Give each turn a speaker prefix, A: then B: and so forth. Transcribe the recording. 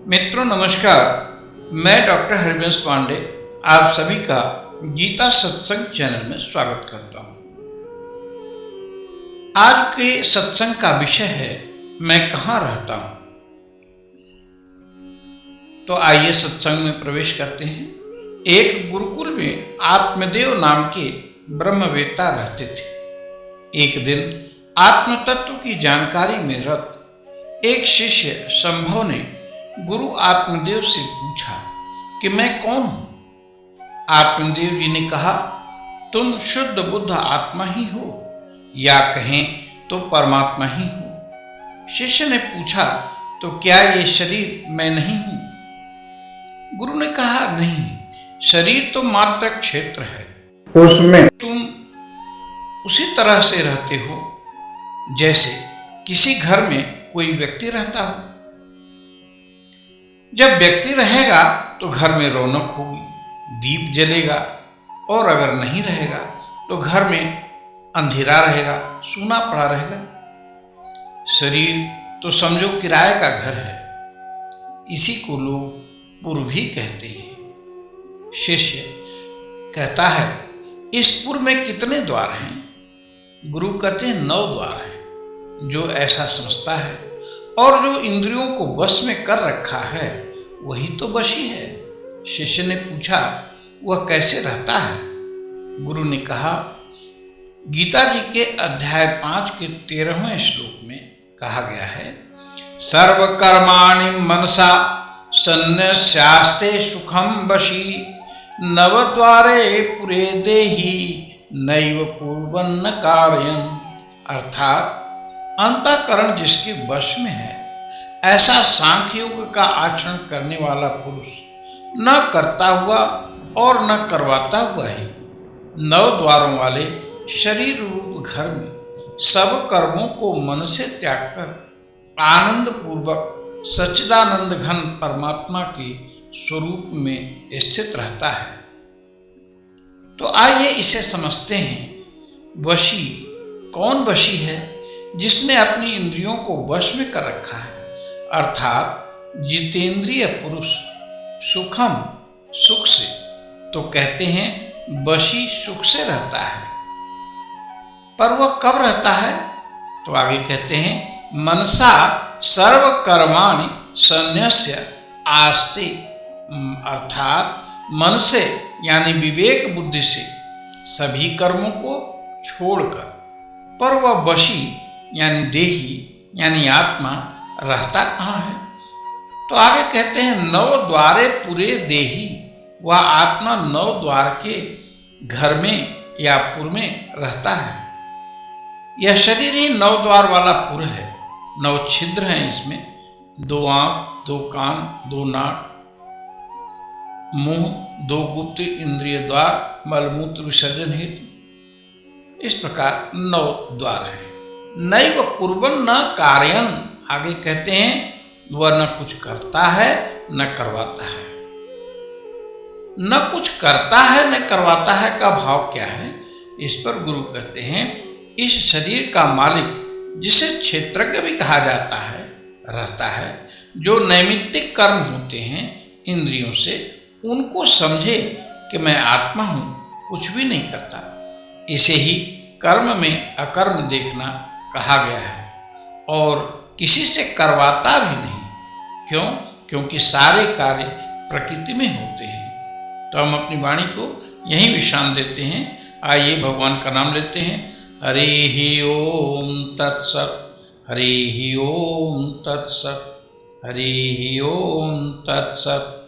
A: मित्रों नमस्कार, मैं डॉक्टर हरिवंश पांडे आप सभी का गीता सत्संग चैनल में स्वागत करता हूं। आज के सत्संग का विषय है मैं कहां रहता हूं। तो आइए सत्संग में प्रवेश करते हैं। एक गुरुकुल में आत्मदेव नाम के ब्रह्मवेत्ता रहते थे। एक दिन आत्म तत्व की जानकारी में रत एक शिष्य संभव ने गुरु आत्मदेव से पूछा कि मैं कौन हूं। आत्मदेव जी ने कहा, तुम शुद्ध बुद्ध आत्मा ही हो, या कहें तो परमात्मा ही हो। शिष्य ने पूछा, तो क्या ये शरीर मैं नहीं हूं? गुरु ने कहा, नहीं, शरीर तो मात्र क्षेत्र है, उसमें तुम उसी तरह से रहते हो जैसे किसी घर में कोई व्यक्ति रहता हो। जब व्यक्ति रहेगा तो घर में रौनक होगी, दीप जलेगा, और अगर नहीं रहेगा तो घर में अंधेरा रहेगा, सूना पड़ा रहेगा। शरीर तो समझो किराए का घर है, इसी को लोग पुर भी कहते हैं। शिष्य कहता है, इस पुर में कितने द्वार हैं? गुरु कहते हैं 9 द्वार हैं। जो ऐसा समझता है और जो इंद्रियों को वश में कर रखा है वही तो वशी है। शिष्य ने पूछा, वह कैसे रहता है? गुरु ने कहा, गीता जी के अध्याय 5 के 13वें श्लोक में कहा गया है, सर्व कर्माणि मनसा सन्न्यस्यास्ते सुखम वशी नवद्वारे पुरे देहि नैव पूर्वन्न कार्यं। अर्थात अंतःकरण जिसके वश में है, ऐसा सांख्य योग का आचरण करने वाला पुरुष न करता हुआ और न करवाता हुआ ही 9 द्वारों वाले शरीर रूप घर में सब कर्मों को मन से त्याग कर आनंद पूर्वक सच्चिदानंद घन परमात्मा के स्वरूप में स्थित रहता है। तो आइए इसे समझते हैं। वशी कौन वशी है? जिसने अपनी इंद्रियों को वश में कर रखा है, अर्थात जितेंद्रिय पुरुष। सुखम सुख से, तो कहते हैं वशी सुख से रहता है। पर वह कब रहता है? तो आगे कहते हैं, मनसा सर्व कर्माणि सन्न्यस्य आस्ते। अर्थात मन से यानी विवेक बुद्धि से सभी कर्मों को छोड़कर। पर वह वशी यानी देही यानी आत्मा रहता कहाँ है? तो आगे कहते हैं, 9 द्वारे पुरे देही। वह आत्मा 9 द्वार के घर में या पुर में रहता है। यह शरीर ही 9 द्वार वाला पुर है। 9 छिद्र हैं इसमें, 2 आंख, 2 कान, 2 नाक, मुंह, 2 गुप्त इंद्रिय द्वार मलमूत्र विसर्जन हेतु। इस प्रकार 9 द्वार है। नैव कुर्वन् न कार्यं। आगे कहते हैं, वह न कुछ करता है न करवाता है। न कुछ करता है न करवाता है का भाव क्या है? इस पर गुरु कहते हैं, इस शरीर का मालिक, जिसे क्षेत्रज्ञ भी कहा जाता है, रहता है। जो नैमित्तिक कर्म होते हैं इंद्रियों से, उनको समझे कि मैं आत्मा हूं, कुछ भी नहीं करता। इसे ही कर्म में अकर्म देखना कहा गया है, और किसी से करवाता भी नहीं। क्यों? क्योंकि सारे कार्य प्रकृति में होते हैं। तो हम अपनी वाणी को यहीं विश्राम देते हैं। आइए भगवान का नाम लेते हैं। हरि ही ओम तत्सत। हरि ही ओम तत्सत। हरि ही ओम तत्सत।